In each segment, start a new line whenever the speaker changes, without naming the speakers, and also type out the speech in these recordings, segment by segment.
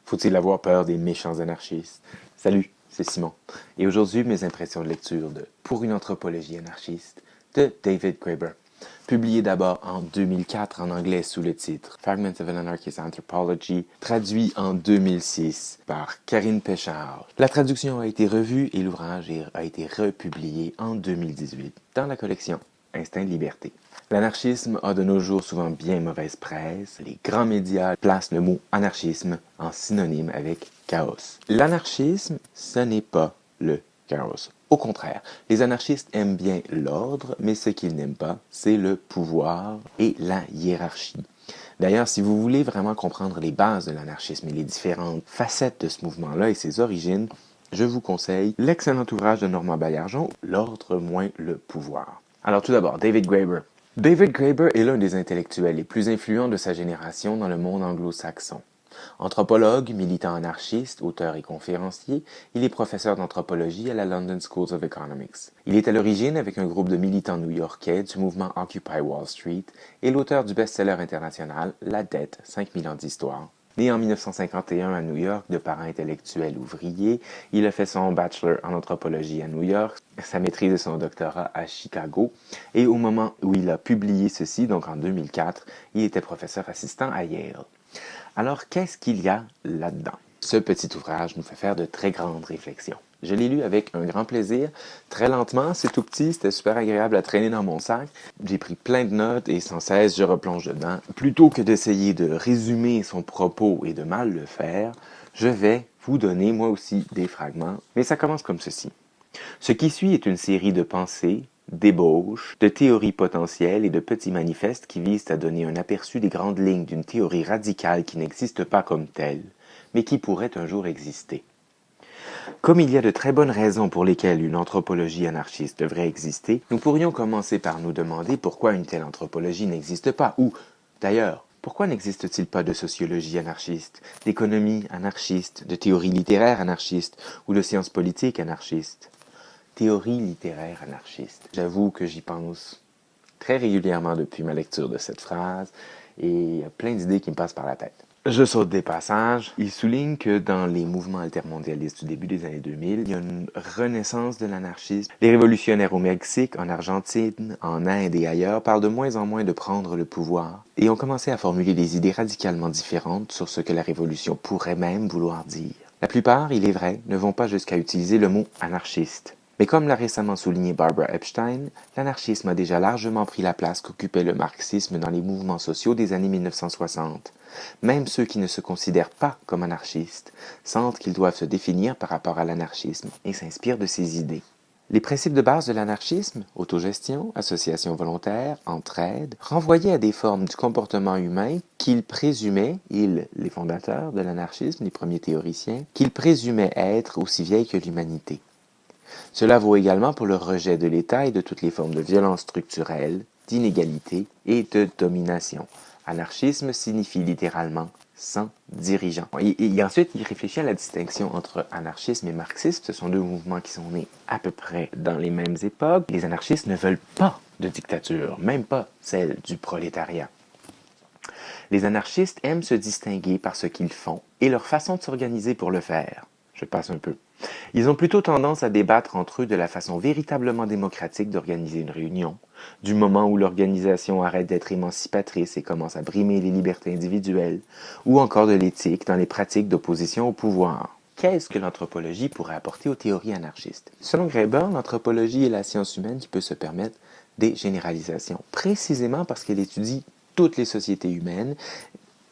Faut-il avoir peur des méchants anarchistes? Salut, c'est Simon. Et aujourd'hui, mes impressions de lecture de Pour une anthropologie anarchiste de David Graeber, publié d'abord en 2004 en anglais sous le titre Fragments of an Anarchist Anthropology, traduit en 2006 par Karine Péchard. La traduction a été revue et l'ouvrage a été republié en 2018 dans la collection Instinct de liberté. L'anarchisme a de nos jours souvent bien mauvaise presse. Les grands médias placent le mot anarchisme en synonyme avec chaos. L'anarchisme, ce n'est pas le chaos. Au contraire, les anarchistes aiment bien l'ordre, mais ce qu'ils n'aiment pas, c'est le pouvoir et la hiérarchie. D'ailleurs, si vous voulez vraiment comprendre les bases de l'anarchisme et les différentes facettes de ce mouvement-là et ses origines, je vous conseille l'excellent ouvrage de Normand Baillargeon, L'ordre moins le pouvoir. Alors tout d'abord, David Graeber. David Graeber est l'un des intellectuels les plus influents de sa génération dans le monde anglo-saxon. Anthropologue, militant anarchiste, auteur et conférencier, il est professeur d'anthropologie à la London School of Economics. Il est à l'origine, avec un groupe de militants new-yorkais, du mouvement Occupy Wall Street et l'auteur du best-seller international La dette, 5000 ans d'histoire. Né en 1951 à New York de parents intellectuels ouvriers, il a fait son bachelor en anthropologie à New York, sa maîtrise et son doctorat à Chicago, et au moment où il a publié ceci, donc en 2004, il était professeur assistant à Yale. Alors, qu'est-ce qu'il y a là-dedans? Ce petit ouvrage nous fait faire de très grandes réflexions. Je l'ai lu avec un grand plaisir, très lentement, c'est tout petit, c'était super agréable à traîner dans mon sac. J'ai pris plein de notes et sans cesse je replonge dedans. Plutôt que d'essayer de résumer son propos et de mal le faire, je vais vous donner moi aussi des fragments, mais ça commence comme ceci. Ce qui suit est une série de pensées, d'ébauches, de théories potentielles et de petits manifestes qui visent à donner un aperçu des grandes lignes d'une théorie radicale qui n'existe pas comme telle, mais qui pourrait un jour exister. Comme il y a de très bonnes raisons pour lesquelles une anthropologie anarchiste devrait exister, nous pourrions commencer par nous demander pourquoi une telle anthropologie n'existe pas, ou, d'ailleurs, pourquoi n'existe-t-il pas de sociologie anarchiste, d'économie anarchiste, de théorie littéraire anarchiste ou de sciences politiques anarchistes? Théorie littéraire anarchiste. J'avoue que j'y pense très régulièrement depuis ma lecture de cette phrase et il y a plein d'idées qui me passent par la tête. Je saute des passages. Il souligne que dans les mouvements altermondialistes du début des années 2000, il y a une renaissance de l'anarchisme. Les révolutionnaires au Mexique, en Argentine, en Inde et ailleurs parlent de moins en moins de prendre le pouvoir et ont commencé à formuler des idées radicalement différentes sur ce que la révolution pourrait même vouloir dire. La plupart, il est vrai, ne vont pas jusqu'à utiliser le mot anarchiste. Mais comme l'a récemment souligné Barbara Epstein, l'anarchisme a déjà largement pris la place qu'occupait le marxisme dans les mouvements sociaux des années 1960. Même ceux qui ne se considèrent pas comme anarchistes sentent qu'ils doivent se définir par rapport à l'anarchisme et s'inspirent de ses idées. Les principes de base de l'anarchisme, autogestion, association volontaire, entraide, renvoyaient à des formes du comportement humain qu'ils présumaient, les fondateurs de l'anarchisme, les premiers théoriciens, qu'ils présumaient être aussi vieilles que l'humanité. Cela vaut également pour le rejet de l'État et de toutes les formes de violence structurelle, d'inégalité et de domination. Anarchisme signifie littéralement sans dirigeant. Et ensuite, il réfléchit à la distinction entre anarchisme et marxisme. Ce sont deux mouvements qui sont nés à peu près dans les mêmes époques. Les anarchistes ne veulent pas de dictature, même pas celle du prolétariat. Les anarchistes aiment se distinguer par ce qu'ils font et leur façon de s'organiser pour le faire. Je passe un peu. Ils ont plutôt tendance à débattre entre eux de la façon véritablement démocratique d'organiser une réunion, du moment où l'organisation arrête d'être émancipatrice et commence à brimer les libertés individuelles, ou encore de l'éthique dans les pratiques d'opposition au pouvoir. Qu'est-ce que l'anthropologie pourrait apporter aux théories anarchistes? Selon Graeber, l'anthropologie est la science humaine qui peut se permettre des généralisations, précisément parce qu'elle étudie toutes les sociétés humaines,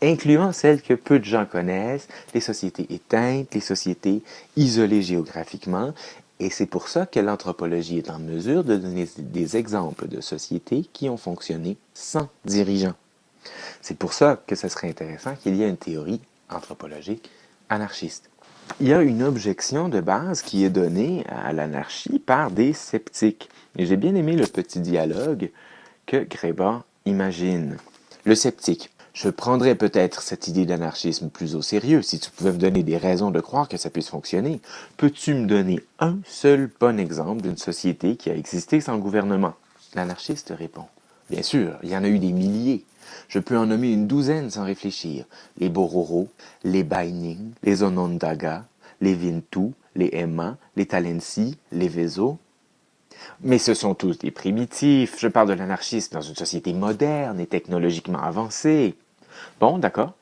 incluant celles que peu de gens connaissent, les sociétés éteintes, les sociétés isolées géographiquement, et c'est pour ça que l'anthropologie est en mesure de donner des exemples de sociétés qui ont fonctionné sans dirigeants. C'est pour ça que ce serait intéressant qu'il y ait une théorie anthropologique anarchiste. Il y a une objection de base qui est donnée à l'anarchie par des sceptiques. Et j'ai bien aimé le petit dialogue que Graeber imagine. Le sceptique. Je prendrais peut-être cette idée d'anarchisme plus au sérieux si tu pouvais me donner des raisons de croire que ça puisse fonctionner. Peux-tu me donner un seul bon exemple d'une société qui a existé sans gouvernement? L'anarchiste répond. Bien sûr, il y en a eu des milliers. Je peux en nommer une douzaine sans réfléchir. Les Bororo, les Baining, les Onondaga, les Vintu, les Emma, les Talensi, les Vezo. Mais ce sont tous des primitifs. Je parle de l'anarchisme dans une société moderne et technologiquement avancée. Bon, d'accord.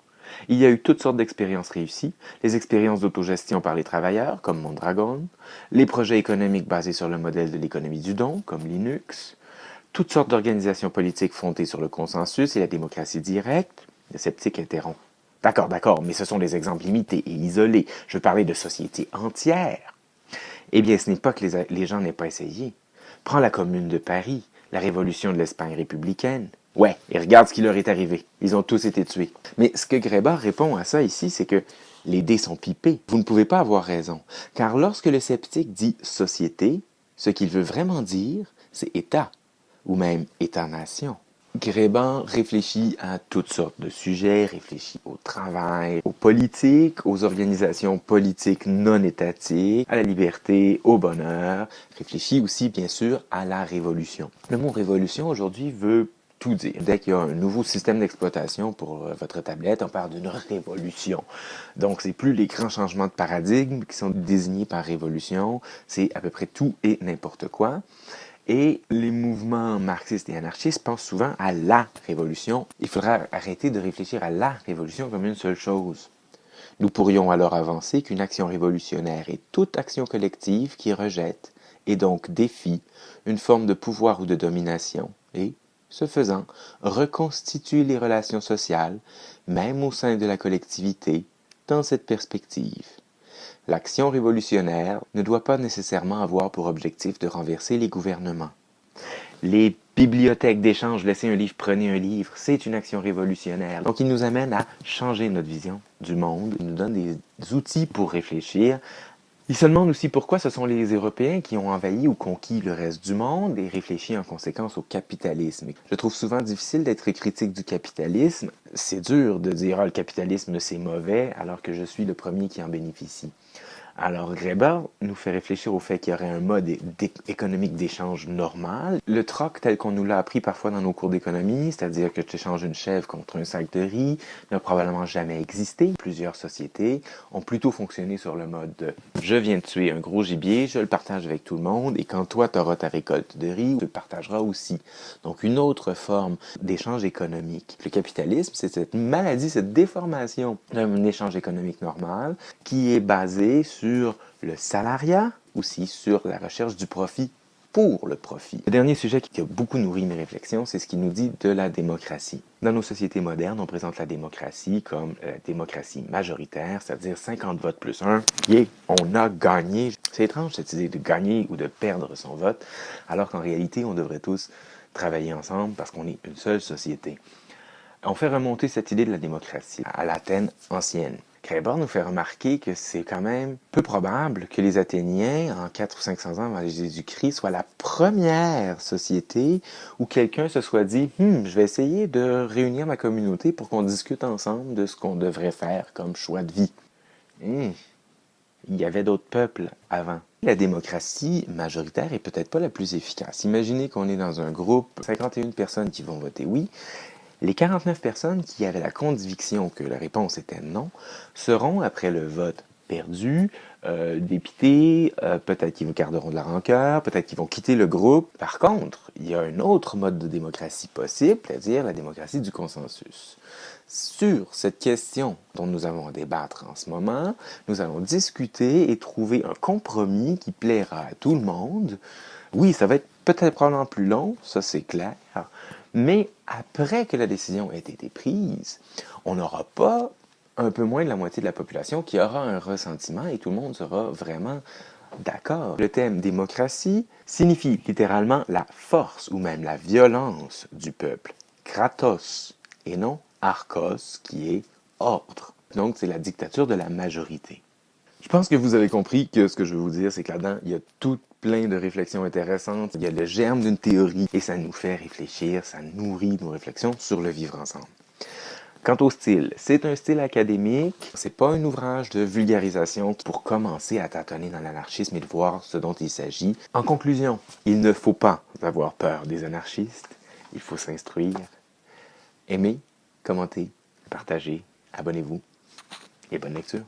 Il y a eu toutes sortes d'expériences réussies, les expériences d'autogestion par les travailleurs, comme Mondragon, les projets économiques basés sur le modèle de l'économie du don, comme Linux, toutes sortes d'organisations politiques fondées sur le consensus et la démocratie directe. Le sceptique interrompt. D'accord, mais ce sont des exemples limités et isolés. Je parlais de sociétés entières. Eh bien, ce n'est pas que les gens n'aient pas essayé. Prends la Commune de Paris, la révolution de l'Espagne républicaine. Ouais, et regarde ce qui leur est arrivé. Ils ont tous été tués. Mais ce que Graeber répond à ça ici, c'est que les dés sont pipés. Vous ne pouvez pas avoir raison. Car lorsque le sceptique dit société, ce qu'il veut vraiment dire, c'est État, ou même État-nation. Graeber réfléchit à toutes sortes de sujets, réfléchit au travail, aux politiques, aux organisations politiques non étatiques, à la liberté, au bonheur, réfléchit aussi bien sûr à la révolution. Le mot révolution aujourd'hui veut tout dire. Dès qu'il y a un nouveau système d'exploitation pour votre tablette, on parle d'une révolution. Donc, c'est plus les grands changements de paradigme qui sont désignés par révolution, c'est à peu près tout et n'importe quoi. Et les mouvements marxistes et anarchistes pensent souvent à la révolution. Il faudra arrêter de réfléchir à la révolution comme une seule chose. Nous pourrions alors avancer qu'une action révolutionnaire est toute action collective qui rejette, et donc défie, une forme de pouvoir ou de domination, et, ce faisant, reconstitue les relations sociales, même au sein de la collectivité, dans cette perspective. L'action révolutionnaire ne doit pas nécessairement avoir pour objectif de renverser les gouvernements. Les bibliothèques d'échange, laissez un livre, prenez un livre, c'est une action révolutionnaire. Donc il nous amène à changer notre vision du monde, il nous donne des outils pour réfléchir. Il se demande aussi pourquoi ce sont les Européens qui ont envahi ou conquis le reste du monde et réfléchit en conséquence au capitalisme. Je trouve souvent difficile d'être critique du capitalisme. C'est dur de dire « Ah, le capitalisme c'est mauvais » alors que je suis le premier qui en bénéficie. Alors, Graeber nous fait réfléchir au fait qu'il y aurait un mode économique d'échange normal. Le troc, tel qu'on nous l'a appris parfois dans nos cours d'économie, c'est-à-dire que tu échanges une chèvre contre un sac de riz, n'a probablement jamais existé. Plusieurs sociétés ont plutôt fonctionné sur le mode de « je viens de tuer un gros gibier, je le partage avec tout le monde, et quand toi tu auras ta récolte de riz, tu le partageras aussi ». Donc, une autre forme d'échange économique. Le capitalisme, c'est cette maladie, cette déformation d'un échange économique normal qui est basé sur le salariat, aussi sur la recherche du profit pour le profit. Le dernier sujet qui a beaucoup nourri mes réflexions, c'est ce qu'il nous dit de la démocratie. Dans nos sociétés modernes, on présente la démocratie comme la démocratie majoritaire, c'est-à-dire 50 votes plus 1. On a gagné. C'est étrange cette idée de gagner ou de perdre son vote, alors qu'en réalité, on devrait tous travailler ensemble parce qu'on est une seule société. On fait remonter cette idée de la démocratie à l'Athènes ancienne. Graeber nous fait remarquer que c'est quand même peu probable que les Athéniens, en 400 ou 500 ans avant Jésus-Christ, soient la première société où quelqu'un se soit dit « je vais essayer de réunir ma communauté pour qu'on discute ensemble de ce qu'on devrait faire comme choix de vie. » Il y avait d'autres peuples avant. La démocratie majoritaire est peut-être pas la plus efficace. Imaginez qu'on est dans un groupe, 51 personnes qui vont voter oui. Les 49 personnes qui avaient la conviction que la réponse était non seront, après le vote perdu, dépitées, peut-être qu'ils vous garderont de la rancœur, peut-être qu'ils vont quitter le groupe. Par contre, il y a un autre mode de démocratie possible, c'est-à-dire la démocratie du consensus. Sur cette question dont nous allons débattre en ce moment, nous allons discuter et trouver un compromis qui plaira à tout le monde. Oui, ça va être peut-être probablement plus long, ça c'est clair, mais après que la décision ait été prise, on n'aura pas un peu moins de la moitié de la population qui aura un ressentiment et tout le monde sera vraiment d'accord. Le thème démocratie signifie littéralement la force ou même la violence du peuple. Kratos et non Archos qui est ordre. Donc c'est la dictature de la majorité. Je pense que vous avez compris que ce que je veux vous dire, c'est que là-dedans, il y a tout plein de réflexions intéressantes. Il y a le germe d'une théorie et ça nous fait réfléchir, ça nourrit nos réflexions sur le vivre ensemble. Quant au style, c'est un style académique, c'est pas un ouvrage de vulgarisation pour commencer à tâtonner dans l'anarchisme et de voir ce dont il s'agit. En conclusion, il ne faut pas avoir peur des anarchistes, il faut s'instruire aimez, commentez, partagez, abonnez-vous et bonne lecture.